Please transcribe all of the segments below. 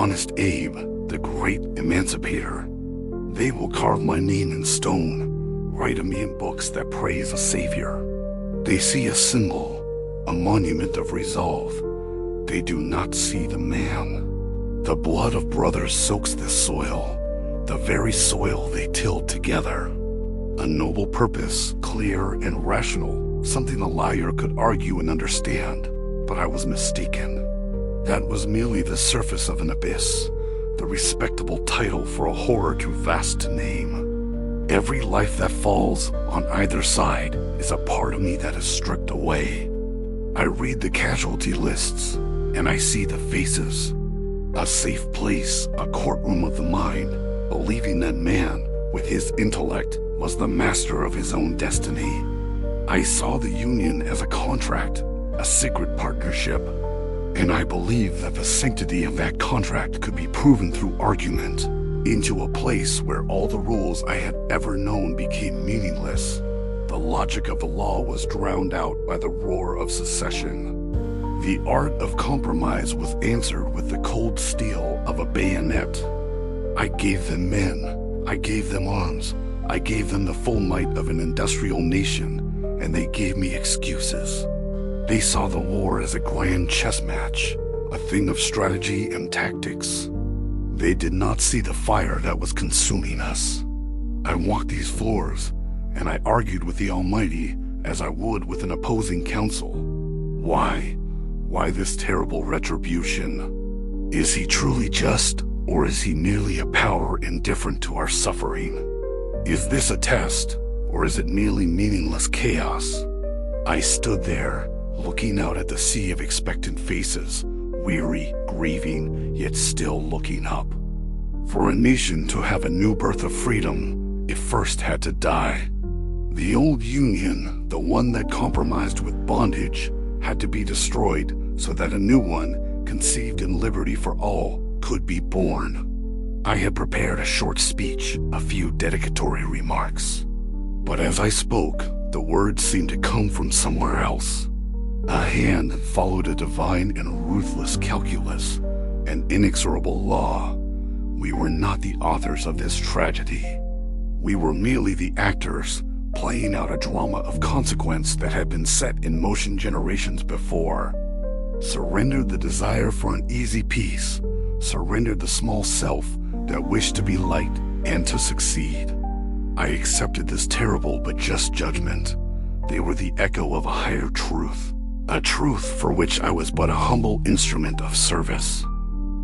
Honest Abe, the great emancipator. They will carve my name in stone, write me in books that praise a savior. They see a symbol, a monument of resolve. They do not see the man. The blood of brothers soaks this soil, the very soil they tilled together. A noble purpose, clear and rational, something a liar could argue and understand, but I was mistaken. That was merely the surface of an abyss, the respectable title for a horror too vast to name. Every life that falls on either side is a part of me that is stripped away. I read the casualty lists, and I see the faces. A safe place, a courtroom of the mind, believing that man, with his intellect, was the master of his own destiny. I saw the union as a contract, a sacred partnership, and I believed that the sanctity of that contract could be proven through argument, into a place where all the rules I had ever known became meaningless. The logic of the law was drowned out by the roar of secession. The art of compromise was answered with the cold steel of a bayonet. I gave them men, I gave them arms, I gave them the full might of an industrial nation, and they gave me excuses. They saw the war as a grand chess match, a thing of strategy and tactics. They did not see the fire that was consuming us. I walked these floors, and I argued with the Almighty as I would with an opposing counsel. Why? Why this terrible retribution? Is he truly just, or is he merely a power indifferent to our suffering? Is this a test, or is it merely meaningless chaos? I stood there, looking out at the sea of expectant faces, weary, grieving, yet still looking up. For a nation to have a new birth of freedom, it first had to die. The old Union, the one that compromised with bondage, had to be destroyed so that a new one, conceived in liberty for all, could be born. I had prepared a short speech, a few dedicatory remarks. But as I spoke, the words seemed to come from somewhere else. A hand followed a divine and ruthless calculus, an inexorable law. We were not the authors of this tragedy. We were merely the actors, playing out a drama of consequence that had been set in motion generations before. Surrendered the desire for an easy peace, surrendered the small self that wished to be liked and to succeed. I accepted this terrible but just judgment. They were the echo of a higher truth, a truth for which I was but a humble instrument of service.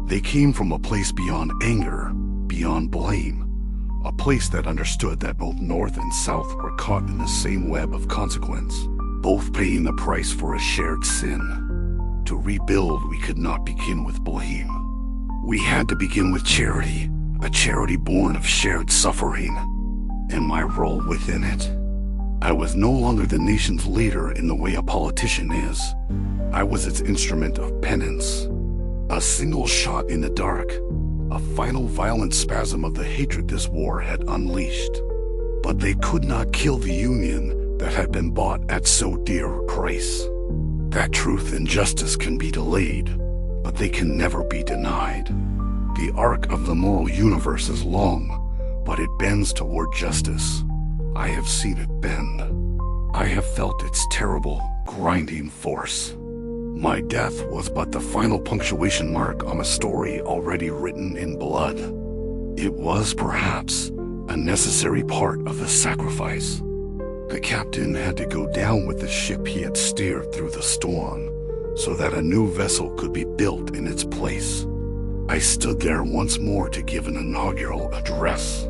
They came from a place beyond anger, beyond blame, a place that understood that both North and South were caught in the same web of consequence, both paying the price for a shared sin. To rebuild, we could not begin with blame. We had to begin with charity, a charity born of shared suffering, and my role within it. I was no longer the nation's leader in the way a politician is. I was its instrument of penance. A single shot in the dark, a final violent spasm of the hatred this war had unleashed. But they could not kill the Union that had been bought at so dear a price. That truth and justice can be delayed, but they can never be denied. The arc of the moral universe is long, but it bends toward justice. I have seen it bend. I have felt its terrible, grinding force. My death was but the final punctuation mark on a story already written in blood. It was, perhaps, a necessary part of the sacrifice. The captain had to go down with the ship he had steered through the storm, so that a new vessel could be built in its place. I stood there once more to give an inaugural address.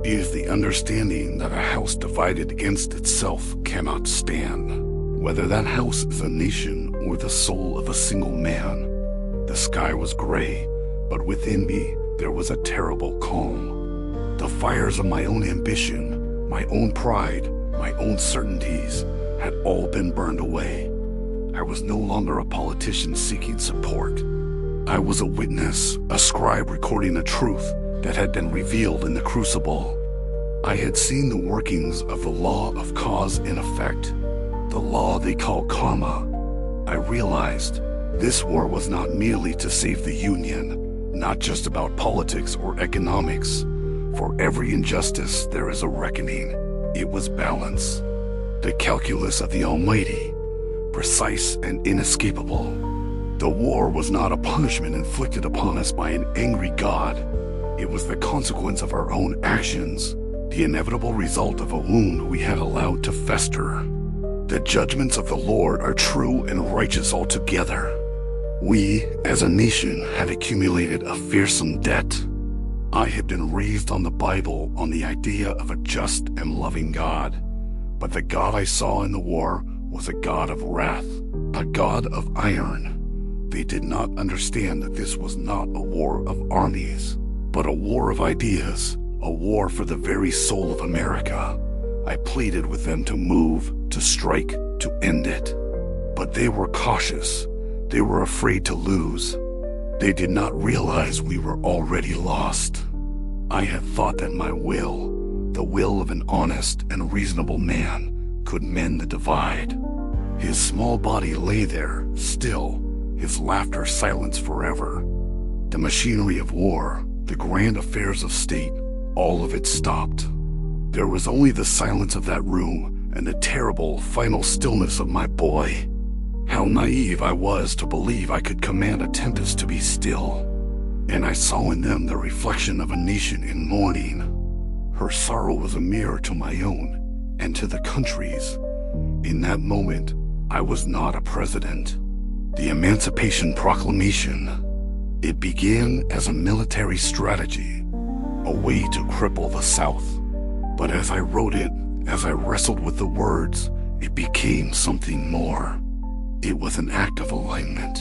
It is the understanding that a house divided against itself cannot stand. Whether that house is a nation or the soul of a single man. The sky was gray, but within me there was a terrible calm. The fires of my own ambition, my own pride, my own certainties had all been burned away. I was no longer a politician seeking support. I was a witness, a scribe recording a truth that had been revealed in the crucible. I had seen the workings of the law of cause and effect, the law they call karma. I realized this war was not merely to save the Union, not just about politics or economics. For every injustice, there is a reckoning. It was balance, the calculus of the Almighty, precise and inescapable. The war was not a punishment inflicted upon us by an angry God. It was the consequence of our own actions, the inevitable result of a wound we had allowed to fester. The judgments of the Lord are true and righteous altogether. We, as a nation, had accumulated a fearsome debt. I had been raised on the Bible on the idea of a just and loving God, but the God I saw in the war was a God of wrath, a God of iron. They did not understand that this was not a war of armies, but a war of ideas, a war for the very soul of America. I pleaded with them to move, to strike, to end it. But they were cautious. They were afraid to lose. They did not realize we were already lost. I had thought that my will, the will of an honest and reasonable man, could mend the divide. His small body lay there, still, his laughter silenced forever. The machinery of war, the grand affairs of state, all of it stopped. There was only the silence of that room and the terrible, final stillness of my boy. How naive I was to believe I could command a tempest to be still. And I saw in them the reflection of a nation in mourning. Her sorrow was a mirror to my own and to the country's. In that moment, I was not a president. The Emancipation Proclamation. It began as a military strategy, a way to cripple the South. But as I wrote it, as I wrestled with the words, it became something more. It was an act of alignment,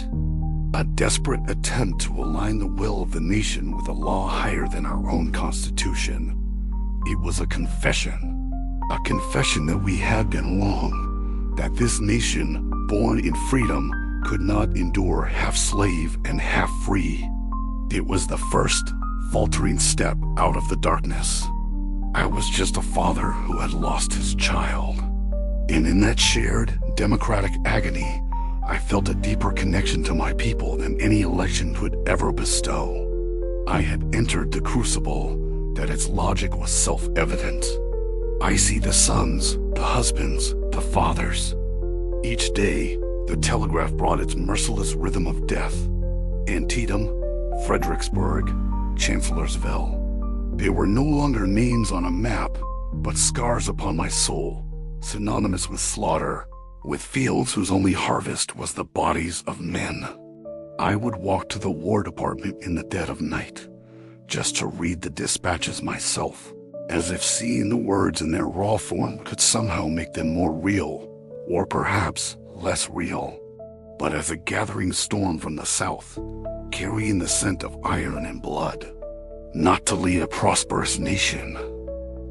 a desperate attempt to align the will of the nation with a law higher than our own Constitution. It was a confession that we had been wrong, that this nation, born in freedom, could not endure half slave and half free. It was the first faltering step out of the darkness. I was just a father who had lost his child. And in that shared democratic agony, I felt a deeper connection to my people than any election could ever bestow. I had entered the crucible, that its logic was self-evident. I see the sons, the husbands, the fathers. Each day, the telegraph brought its merciless rhythm of death. Antietam, Fredericksburg, Chancellorsville. They were no longer names on a map, but scars upon my soul, synonymous with slaughter, with fields whose only harvest was the bodies of men. I would walk to the War Department in the dead of night, just to read the dispatches myself, as if seeing the words in their raw form could somehow make them more real, or perhaps less real. But as a gathering storm from the South, carrying the scent of iron and blood, not to lead a prosperous nation,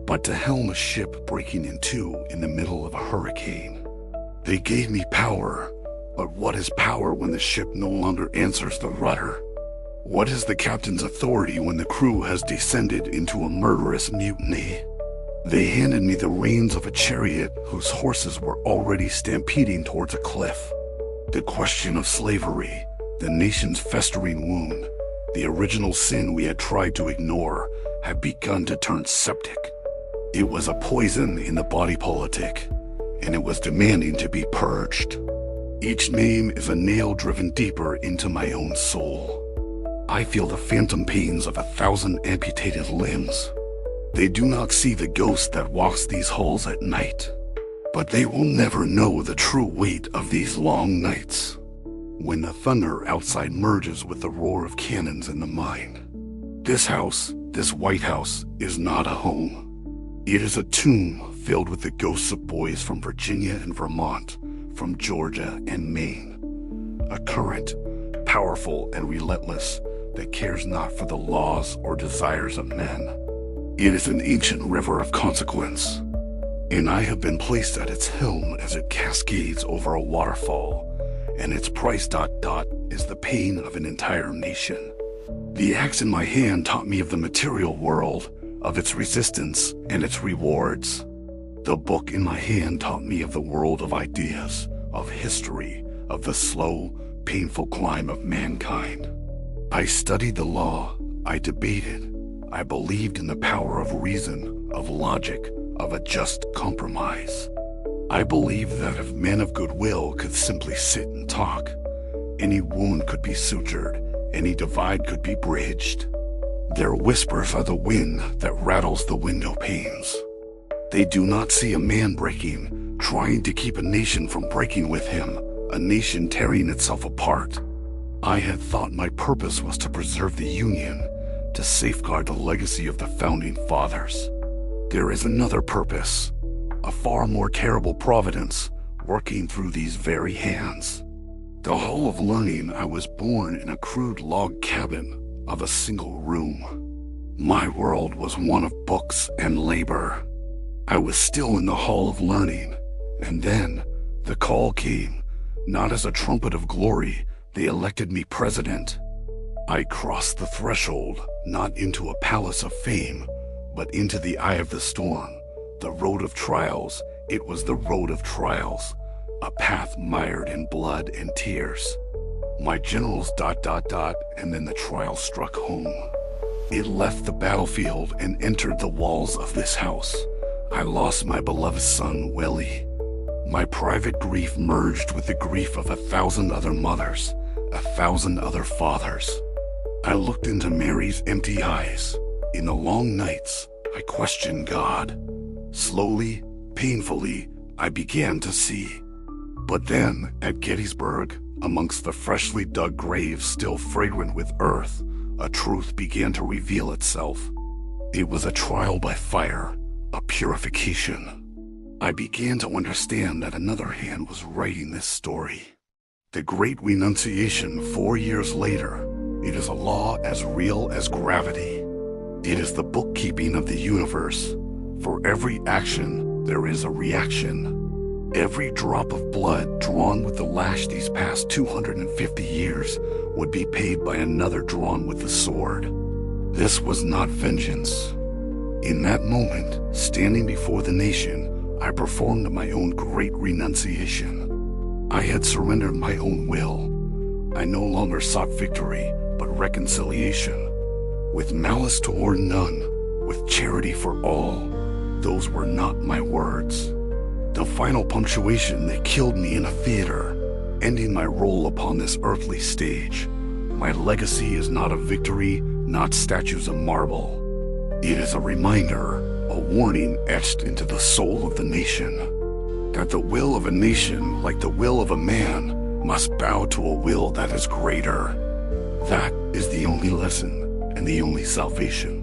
but to helm a ship breaking in two in the middle of a hurricane. They gave me power, but what is power when the ship no longer answers the rudder? What is the captain's authority when the crew has descended into a murderous mutiny? They handed me the reins of a chariot whose horses were already stampeding towards a cliff. The question of slavery, the nation's festering wound, the original sin we had tried to ignore, had begun to turn septic. It was a poison in the body politic, and it was demanding to be purged. Each name is a nail driven deeper into my own soul. I feel the phantom pains of 1,000 amputated limbs. They do not see the ghost that walks these halls at night, but they will never know the true weight of these long nights, when the thunder outside merges with the roar of cannons in the mine. This house, this White House, is not a home. It is a tomb filled with the ghosts of boys from Virginia and Vermont, from Georgia and Maine. A current, powerful and relentless, that cares not for the laws or desires of men. It is an ancient river of consequence, and I have been placed at its helm as it cascades over a waterfall, and its price ... is the pain of an entire nation. The axe in my hand taught me of the material world, of its resistance and its rewards. The book in my hand taught me of the world of ideas, of history, of the slow, painful climb of mankind. I studied the law, I debated, I believed in the power of reason, of logic, of a just compromise. I believed that if men of goodwill could simply sit and talk, any wound could be sutured, any divide could be bridged. Their whispers are the wind that rattles the window panes. They do not see a man breaking, trying to keep a nation from breaking with him, a nation tearing itself apart. I had thought my purpose was to preserve the Union, to safeguard the legacy of the Founding Fathers. There is another purpose, a far more terrible providence, working through these very hands. The Hall of Learning, I was born in a crude log cabin of a single room. My world was one of books and labor. I was still in the Hall of Learning, and then the call came. Not as a trumpet of glory, they elected me president. I crossed the threshold, not into a palace of fame, but into the eye of the storm, the road of trials. It was the road of trials, a path mired in blood and tears. My generals ... and then the trial struck home. It left the battlefield and entered the walls of this house. I lost my beloved son, Willie. My private grief merged with the grief of 1,000 other mothers, 1,000 other fathers. I looked into Mary's empty eyes. In the long nights, I questioned God. Slowly, painfully, I began to see. But then, at Gettysburg, amongst the freshly dug graves still fragrant with earth, a truth began to reveal itself. It was a trial by fire, a purification. I began to understand that another hand was writing this story. The Great Renunciation 4 years later, it is a law as real as gravity. It is the bookkeeping of the universe. For every action, there is a reaction. Every drop of blood drawn with the lash these past 250 years would be paid by another drawn with the sword. This was not vengeance. In that moment, standing before the nation, I performed my own great renunciation. I had surrendered my own will. I no longer sought victory, but reconciliation. With malice toward none, with charity for all. Those were not my words. The final punctuation, they killed me in a theater, ending my role upon this earthly stage. My legacy is not a victory, not statues of marble. It is a reminder, a warning etched into the soul of the nation, that the will of a nation, like the will of a man, must bow to a will that is greater. That is the only lesson and the only salvation.